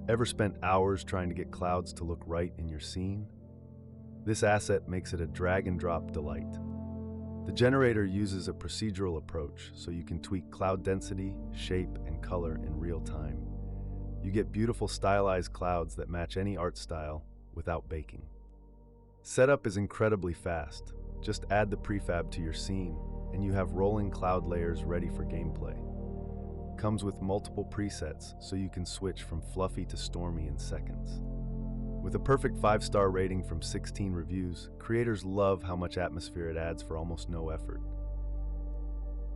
Ever spent hours trying to get clouds to look right in your scene? This asset makes it a drag-and-drop delight. The generator uses a procedural approach, so you can tweak cloud density, shape, and color in real time. You get beautiful stylized clouds that match any art style without baking. Setup is incredibly fast. Just add the prefab to your scene, and you have rolling cloud layers ready for gameplay. Comes with multiple presets, so you can switch from fluffy to stormy in seconds. With a perfect 5-star rating from 16 reviews, creators love how much atmosphere it adds for almost no effort.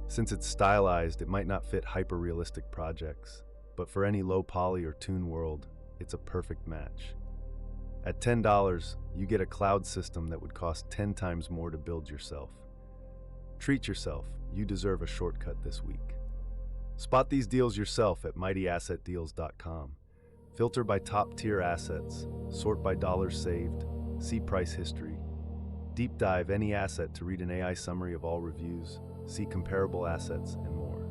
Since it's stylized, it might not fit hyper-realistic projects, but for any low-poly or toon world, it's a perfect match. At $10, you get a cloud system that would cost 10 times more to build yourself. Treat yourself, you deserve a shortcut this week. Spot these deals yourself at mightyassetdeals.com. Filter by top-tier assets, sort by dollars saved, see price history. Deep dive any asset to read an AI summary of all reviews, see comparable assets, and more.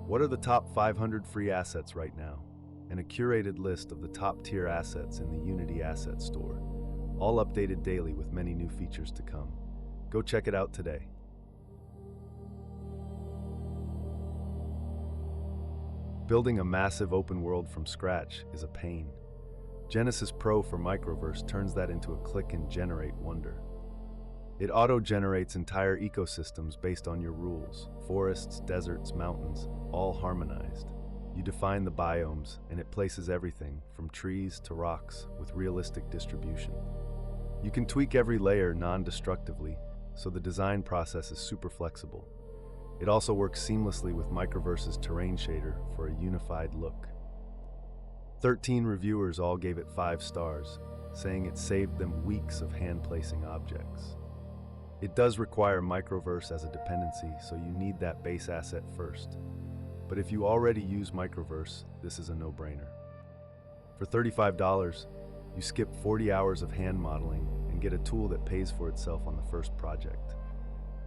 What are the top 500 free assets right now? And a curated list of the top-tier assets in the Unity Asset Store. All updated daily with many new features to come. Go check it out today. Building a massive open world from scratch is a pain. Genesis Pro for MicroVerse turns that into a click and generate wonder. It auto-generates entire ecosystems based on your rules, forests, deserts, mountains, all harmonized. You define the biomes, and it places everything, from trees to rocks, with realistic distribution. You can tweak every layer non-destructively, so the design process is super flexible. It also works seamlessly with MicroVerse's terrain shader for a unified look. 13 reviewers all gave it 5 stars, saying it saved them weeks of hand-placing objects. It does require MicroVerse as a dependency, so you need that base asset first. But if you already use MicroVerse, this is a no-brainer. For $35, you skip 40 hours of hand modeling and get a tool that pays for itself on the first project.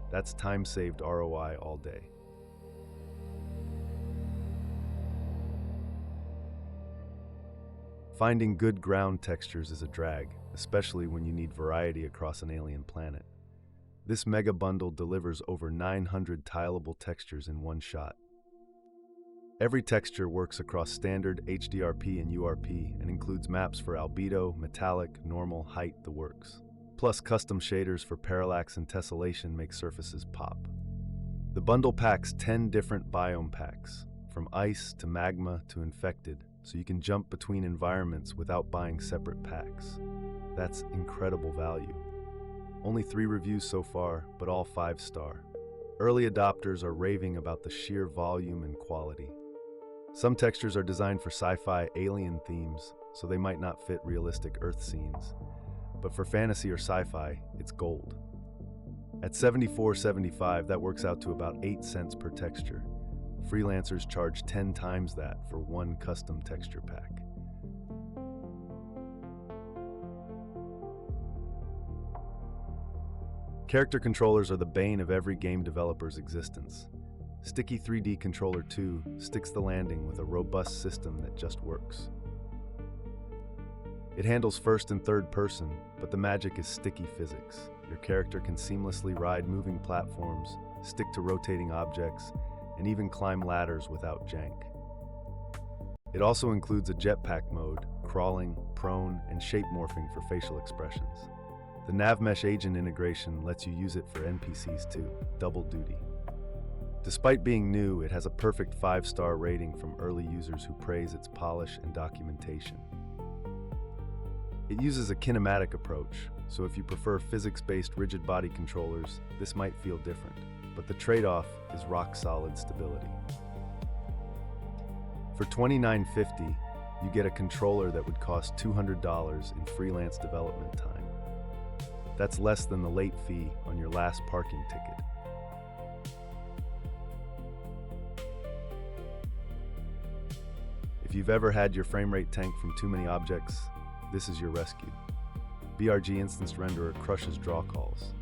That's time-saved ROI all day. Finding good ground textures is a drag, especially when you need variety across an alien planet. This mega bundle delivers over 900 tileable textures in one shot. Every texture works across standard, HDRP, and URP and includes maps for albedo, metallic, normal, height, the works. Plus, custom shaders for parallax and tessellation make surfaces pop. The bundle packs 10 different biome packs, from ice to magma to infected, so you can jump between environments without buying separate packs. That's incredible value. Only 3 reviews so far, but all 5-star. Early adopters are raving about the sheer volume and quality. Some textures are designed for sci-fi alien themes, so they might not fit realistic Earth scenes. But for fantasy or sci-fi, it's gold. At $74.75, that works out to about 8 cents per texture. Freelancers charge 10 times that for one custom texture pack. Character controllers are the bane of every game developer's existence. Sticky3D Controller 2 sticks the landing with a robust system that just works. It handles first and third person, but the magic is sticky physics. Your character can seamlessly ride moving platforms, stick to rotating objects, and even climb ladders without jank. It also includes a jetpack mode, crawling, prone, and shape morphing for facial expressions. The NavMesh agent integration lets you use it for NPCs too, double duty. Despite being new, it has a perfect 5-star rating from early users who praise its polish and documentation. It uses a kinematic approach, so if you prefer physics-based rigid body controllers, this might feel different, but the trade-off is rock-solid stability. For $29.50, you get a controller that would cost $200 in freelance development time. That's less than the late fee on your last parking ticket. If you've ever had your frame rate tank from too many objects, this is your rescue. BRG Instanced Renderer crushes draw calls.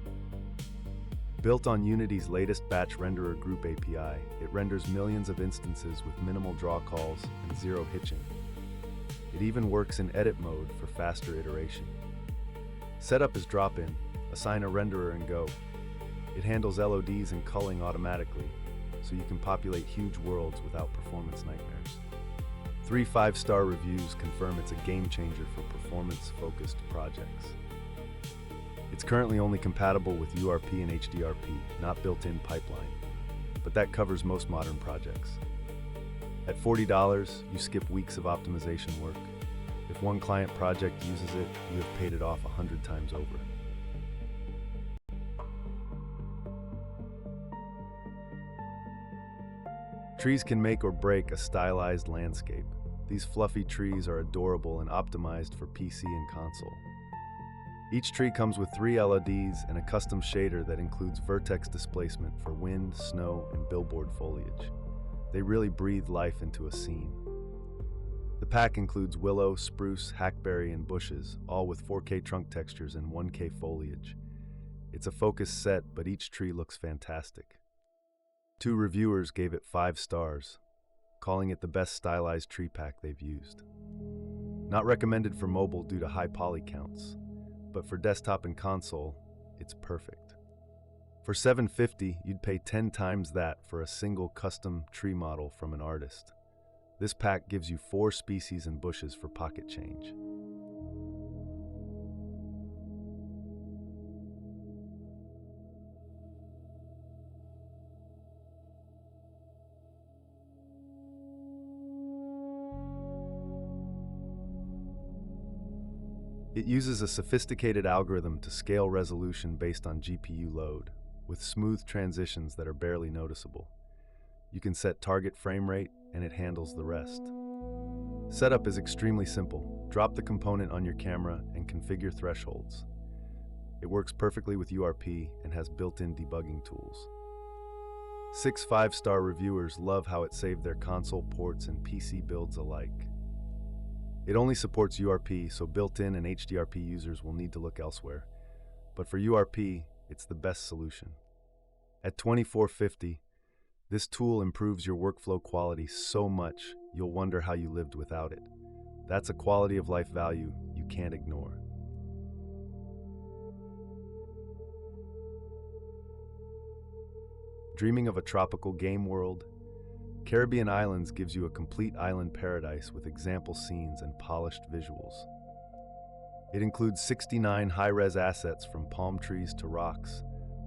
Built on Unity's latest batch renderer group API, it renders millions of instances with minimal draw calls and zero hitching. It even works in edit mode for faster iteration. Setup is drop-in, assign a renderer and go. It handles LODs and culling automatically, so you can populate huge worlds without performance nightmares. 3 5-star reviews confirm it's a game changer for performance-focused projects. It's currently only compatible with URP and HDRP, not built-in pipeline, but that covers most modern projects. At $40, you skip weeks of optimization work. If one client project uses it, you have paid it off 100 times over. Trees can make or break a stylized landscape. These fluffy trees are adorable and optimized for PC and console. Each tree comes with 3 LODs and a custom shader that includes vertex displacement for wind, snow, and billboard foliage. They really breathe life into a scene. The pack includes willow, spruce, hackberry, and bushes, all with 4K trunk textures and 1K foliage. It's a focused set, but each tree looks fantastic. 2 reviewers gave it 5 stars, calling it the best stylized tree pack they've used. Not recommended for mobile due to high poly counts, but for desktop and console, it's perfect. For $750, you'd pay 10 times that for a single custom tree model from an artist. This pack gives you 4 species and bushes for pocket change. It uses a sophisticated algorithm to scale resolution based on GPU load, with smooth transitions that are barely noticeable. You can set target frame rate, and it handles the rest. Setup is extremely simple. Drop the component on your camera and configure thresholds. It works perfectly with URP and has built-in debugging tools. 6 5-star reviewers love how it saved their console ports and PC builds alike. It only supports URP, so built-in and HDRP users will need to look elsewhere. But for URP, it's the best solution. At $24.50, this tool improves your workflow quality so much you'll wonder how you lived without it. That's a quality of life value you can't ignore. Dreaming of a tropical game world? Caribbean Islands gives you a complete island paradise with example scenes and polished visuals. It includes 69 high-res assets from palm trees to rocks,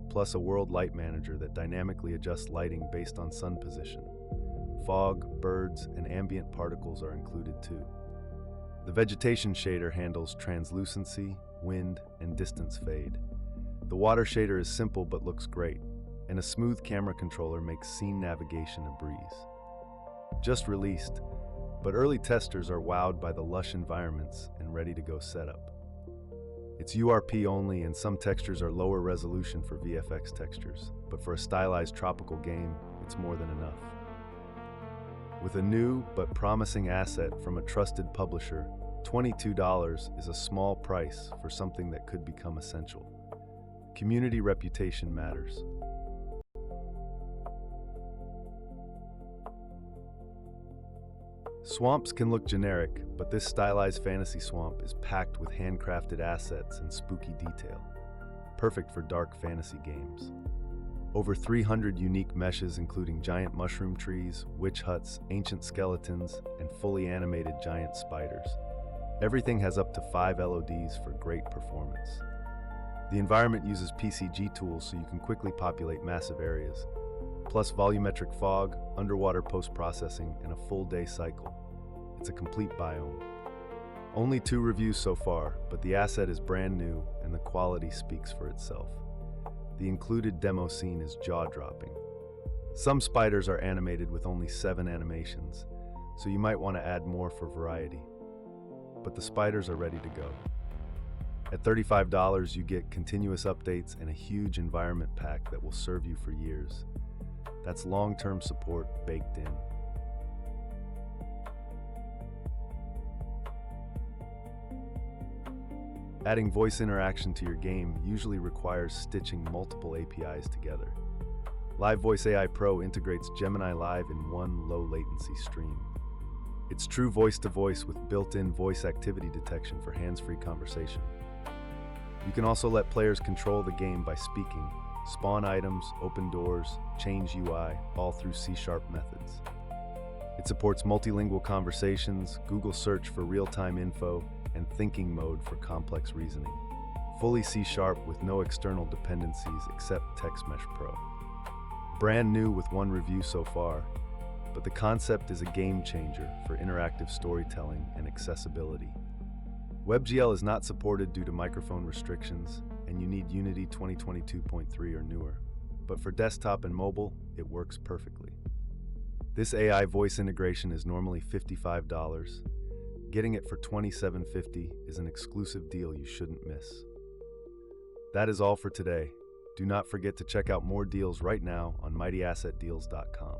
plus a world light manager that dynamically adjusts lighting based on sun position. Fog, birds, and ambient particles are included too. The vegetation shader handles translucency, wind, and distance fade. The water shader is simple but looks great, and a smooth camera controller makes scene navigation a breeze. Just released, but early testers are wowed by the lush environments and ready to go setup. It's URP only, and some textures are lower resolution for VFX textures, but for a stylized tropical game, it's more than enough. With a new but promising asset from a trusted publisher, $22 is a small price for something that could become essential. Community reputation matters. Swamps can look generic, but this stylized fantasy swamp is packed with handcrafted assets and spooky detail. Perfect for dark fantasy games. Over 300 unique meshes including giant mushroom trees, witch huts, ancient skeletons, and fully animated giant spiders. Everything has up to 5 LODs for great performance. The environment uses PCG tools so you can quickly populate massive areas, plus volumetric fog, underwater post-processing, and a full-day cycle. It's a complete biome. Only 2 reviews so far, but the asset is brand new and the quality speaks for itself. The included demo scene is jaw-dropping. Some spiders are animated with only 7 animations, so you might want to add more for variety. But the spiders are ready to go. At $35, you get continuous updates and a huge environment pack that will serve you for years. That's long-term support baked in. Adding voice interaction to your game usually requires stitching multiple APIs together. LiveVoice AI Pro integrates Gemini Live in one low-latency stream. It's true voice-to-voice with built-in voice activity detection for hands-free conversation. You can also let players control the game by speaking, spawn items, open doors, change UI, all through C# methods. It supports multilingual conversations, Google search for real-time info, and thinking mode for complex reasoning. Fully C# with no external dependencies except TextMesh Pro. Brand new with one review so far, but the concept is a game changer for interactive storytelling and accessibility. WebGL is not supported due to microphone restrictions, and you need Unity 2022.3 or newer. But for desktop and mobile, it works perfectly. This AI voice integration is normally $55. Getting it for $27.50 is an exclusive deal you shouldn't miss. That is all for today. Do not forget to check out more deals right now on mightyassetdeals.com.